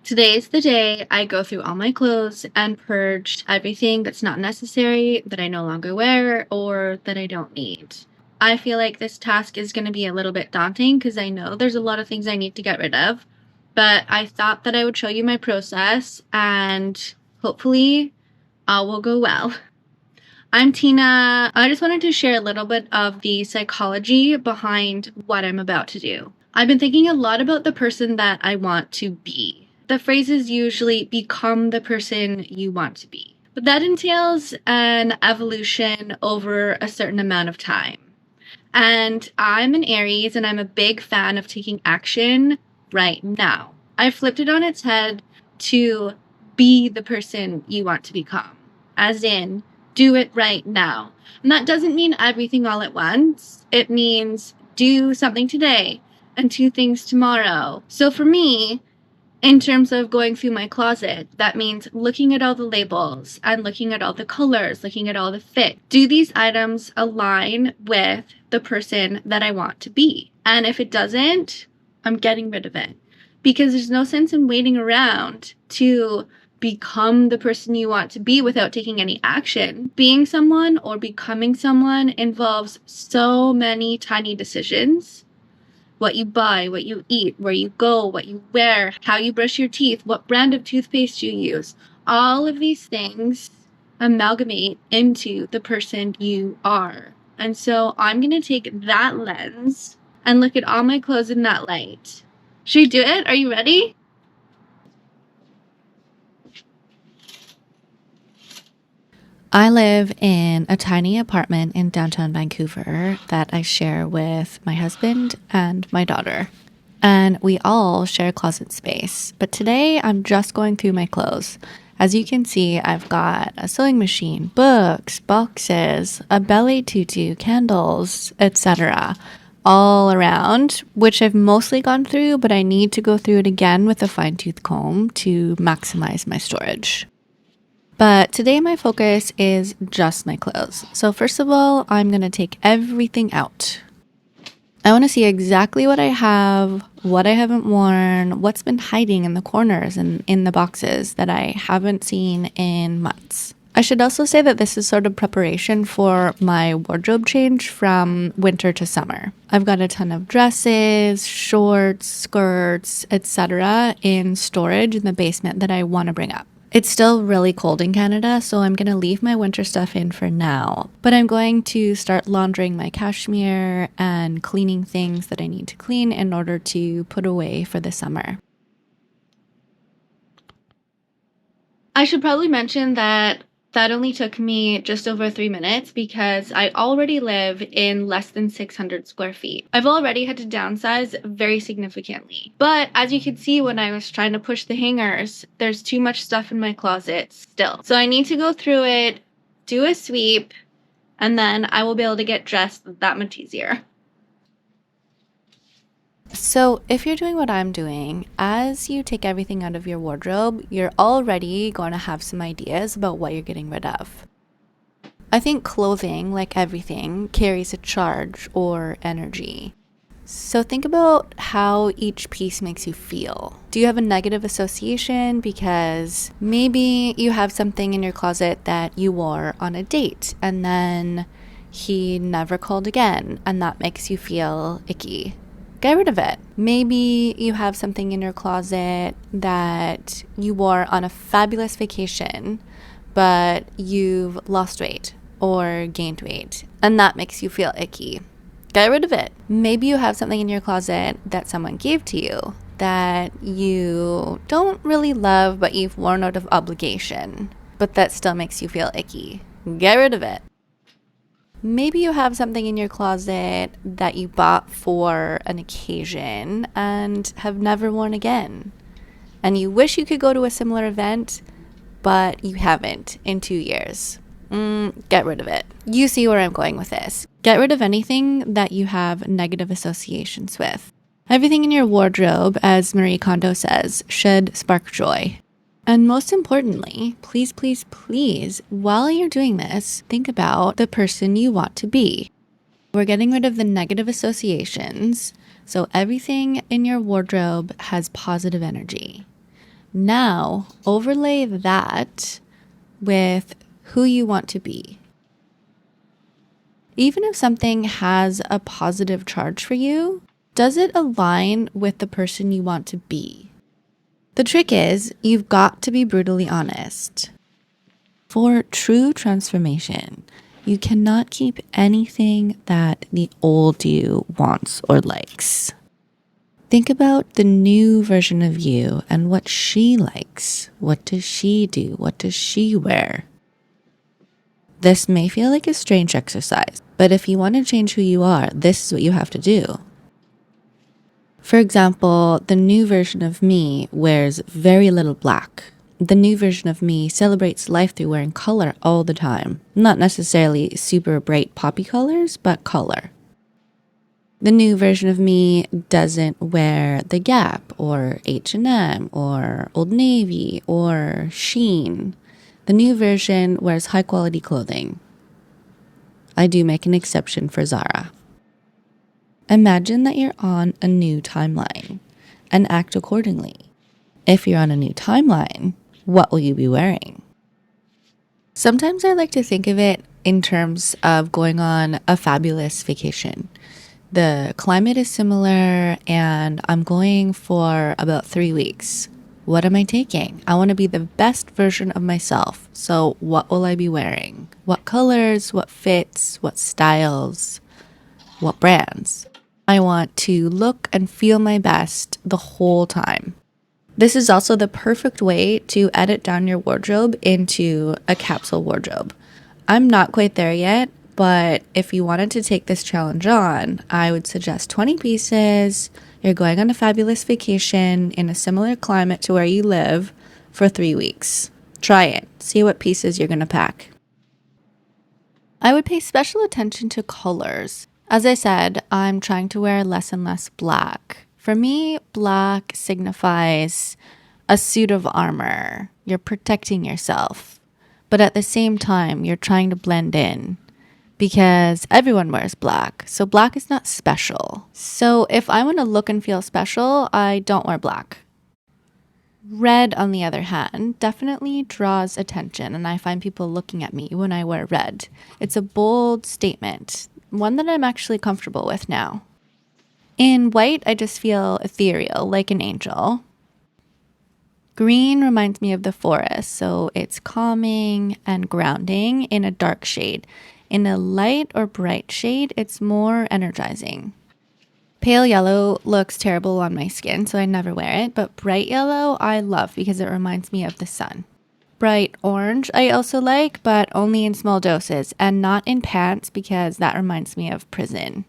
Today's the day I go through all my clothes and purge everything that's not necessary, that I no longer wear, or that I don't need. I feel like this task is going to be a little bit daunting because I know there's a lot of things I need to get rid of, but I thought that I would show you my process and hopefully all will go well. I'm Tina. I just wanted to share a little bit of the psychology behind what I'm about to do. I've been thinking a lot about the person that I want to be. The phrase is usually become the person you want to be. But that entails an evolution over a certain amount of time. And I'm an Aries and I'm a big fan of taking action right now. I flipped it on its head to be the person you want to become, as in do it right now. And that doesn't mean everything all at once. It means do something today and two things tomorrow. So for me, in terms of going through my closet, that means looking at all the labels and looking at all the colors, looking at all the fit. Do these items align with the person that I want to be? And if it doesn't, I'm getting rid of it. Because there's no sense in waiting around to become the person you want to be without taking any action. Being someone or becoming someone involves so many tiny decisions. What you buy, what you eat, where you go, what you wear, how you brush your teeth, what brand of toothpaste you use. All of these things amalgamate into the person you are. And so I'm going to take that lens and look at all my clothes in that light. Should we do it? Are you ready? I live in a tiny apartment in downtown Vancouver that I share with my husband and my daughter. And we all share closet space. But today I'm just going through my clothes. As you can see, I've got a sewing machine, books, boxes, a ballet tutu, candles, etc. all around, which I've mostly gone through, but I need to go through it again with a fine-tooth comb to maximize my storage. But today my focus is just my clothes. So first of all, I'm going to take everything out. I want to see exactly what I have, what I haven't worn, what's been hiding in the corners and in the boxes that I haven't seen in months. I should also say that this is sort of preparation for my wardrobe change from winter to summer. I've got a ton of dresses, shorts, skirts, etc. in storage in the basement that I want to bring up. It's still really cold in Canada, so I'm going to leave my winter stuff in for now. But I'm going to start laundering my cashmere and cleaning things that I need to clean in order to put away for the summer. I should probably mention that only took me just over 3 minutes because I already live in less than 600 square feet. I've already had to downsize very significantly. But as you can see when I was trying to push the hangers, there's too much stuff in my closet still. So I need to go through it, do a sweep, and then I will be able to get dressed that much easier. So if you're doing what I'm doing, as you take everything out of your wardrobe, you're already going to have some ideas about what you're getting rid of. I think clothing, like everything, carries a charge or energy. So think about how each piece makes you feel. Do you have a negative association because maybe you have something in your closet that you wore on a date and then he never called again and that makes you feel icky? Get rid of it. Maybe you have something in your closet that you wore on a fabulous vacation, but you've lost weight or gained weight, and that makes you feel icky. Get rid of it. Maybe you have something in your closet that someone gave to you that you don't really love, but you've worn out of obligation, but that still makes you feel icky. Get rid of it. Maybe you have something in your closet that you bought for an occasion and have never worn again. And you wish you could go to a similar event, but you haven't in 2 years. Get rid of it. You see where I'm going with this. Get rid of anything that you have negative associations with. Everything in your wardrobe, as Marie Kondo says, should spark joy. And most importantly, please, please, please, while you're doing this, think about the person you want to be. We're getting rid of the negative associations, so everything in your wardrobe has positive energy. Now, overlay that with who you want to be. Even if something has a positive charge for you, does it align with the person you want to be? The trick is, you've got to be brutally honest. For true transformation, you cannot keep anything that the old you wants or likes. Think about the new version of you and what she likes. What does she do? What does she wear? This may feel like a strange exercise, but if you want to change who you are, this is what you have to do. For example, the new version of me wears very little black. The new version of me celebrates life through wearing color all the time. Not necessarily super bright poppy colors, but color. The new version of me doesn't wear the Gap or H&M or Old Navy or Shein. The new version wears high quality clothing. I do make an exception for Zara. Imagine that you're on a new timeline and act accordingly. If you're on a new timeline, what will you be wearing? Sometimes I like to think of it in terms of going on a fabulous vacation. The climate is similar and I'm going for about 3 weeks. What am I taking? I want to be the best version of myself. So what will I be wearing? What colors, what fits, what styles, what brands? I want to look and feel my best the whole time. This is also the perfect way to edit down your wardrobe into a capsule wardrobe. I'm not quite there yet, but if you wanted to take this challenge on, I would suggest 20 pieces. You're going on a fabulous vacation in a similar climate to where you live for 3 weeks. Try it. See what pieces you're going to pack. I would pay special attention to colors. As I said, I'm trying to wear less and less black. For me, black signifies a suit of armor. You're protecting yourself. But at the same time, you're trying to blend in because everyone wears black. So black is not special. So if I want to look and feel special, I don't wear black. Red, on the other hand, definitely draws attention, and I find people looking at me when I wear red. It's a bold statement, one that I'm actually comfortable with now. In white, I just feel ethereal, like an angel. Green reminds me of the forest, so it's calming and grounding in a dark shade. In a light or bright shade, it's more energizing. Pale yellow looks terrible on my skin, so I never wear it, but bright yellow I love because it reminds me of the sun. Bright orange I also like, but only in small doses and not in pants because that reminds me of prison.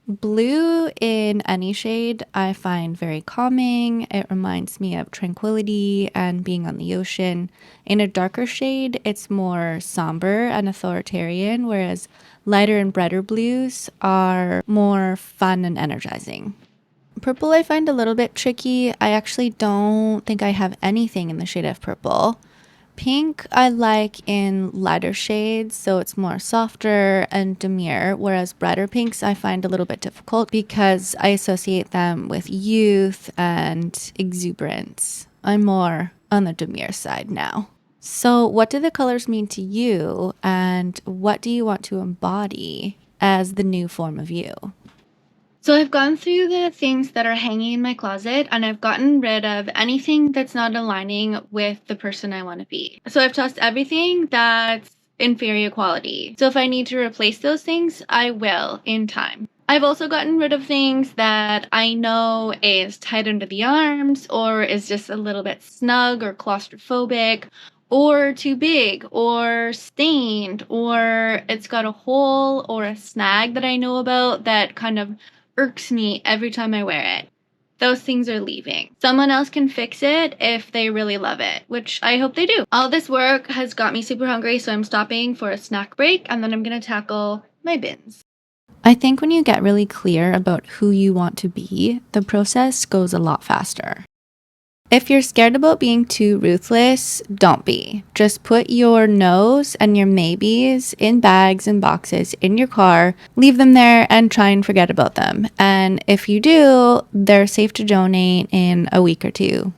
Blue in any shade I find very calming. It reminds me of tranquility and being on the ocean. In a darker shade, it's more somber and authoritarian, whereas lighter and brighter blues are more fun and energizing. Purple I find a little bit tricky. I actually don't think I have anything in the shade of purple. Pink I like in lighter shades, so it's more softer and demure, whereas brighter pinks I find a little bit difficult because I associate them with youth and exuberance. I'm more on the demure side now. So what do the colors mean to you, and what do you want to embody as the new form of you? So I've gone through the things that are hanging in my closet and I've gotten rid of anything that's not aligning with the person I want to be. So I've tossed everything that's inferior quality. So if I need to replace those things, I will in time. I've also gotten rid of things that I know is tight under the arms or is just a little bit snug or claustrophobic or too big or stained or it's got a hole or a snag that I know about that kind of irks me every time I wear it. Those things are leaving. Someone else can fix it if they really love it, which I hope they do. All this work has got me super hungry, so I'm stopping for a snack break and then I'm going to tackle my bins. I think when you get really clear about who you want to be, the process goes a lot faster. If you're scared about being too ruthless, don't be. Just put your no's and your maybes in bags and boxes in your car, leave them there and try and forget about them. And if you do, they're safe to donate in a week or two.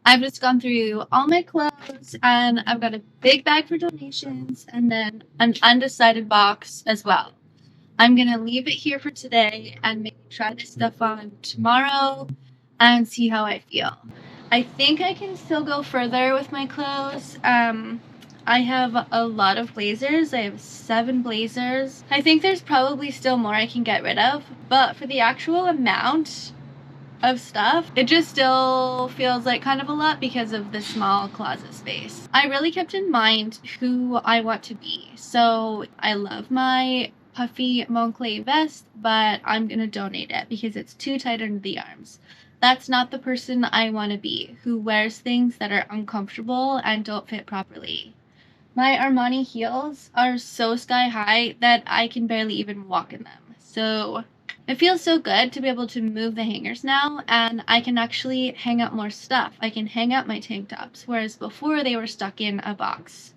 I've just gone through all my clothes and I've got a big bag for donations and then an undecided box as well. I'm going to leave it here for today and maybe try this stuff on tomorrow and see how I feel. I think I can still go further with my clothes. I have a lot of blazers. I have 7 blazers. I think there's probably still more I can get rid of, but for the actual amount of stuff, it just still feels like kind of a lot because of the small closet space. I really kept in mind who I want to be. So I love my puffy Moncler vest, but I'm gonna donate it because it's too tight under the arms. That's not the person I want to be, who wears things that are uncomfortable and don't fit properly. My Armani heels are so sky high that I can barely even walk in them. So it feels so good to be able to move the hangers now, and I can actually hang out more stuff. I can hang out my tank tops, whereas before they were stuck in a box.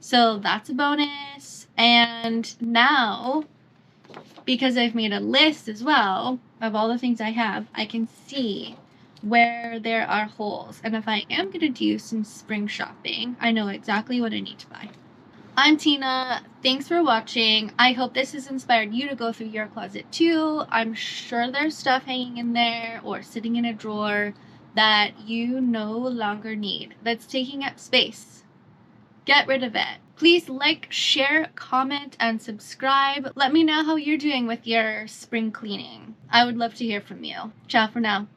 So that's a bonus. And now, because I've made a list as well of all the things I have, I can see where there are holes. And if I am going to do some spring shopping, I know exactly what I need to buy. I'm Tina. Thanks for watching. I hope this has inspired you to go through your closet too. I'm sure there's stuff hanging in there or sitting in a drawer that you no longer need, that's taking up space. Get rid of it. Please like, share, comment, and subscribe. Let me know how you're doing with your spring cleaning. I would love to hear from you. Ciao for now.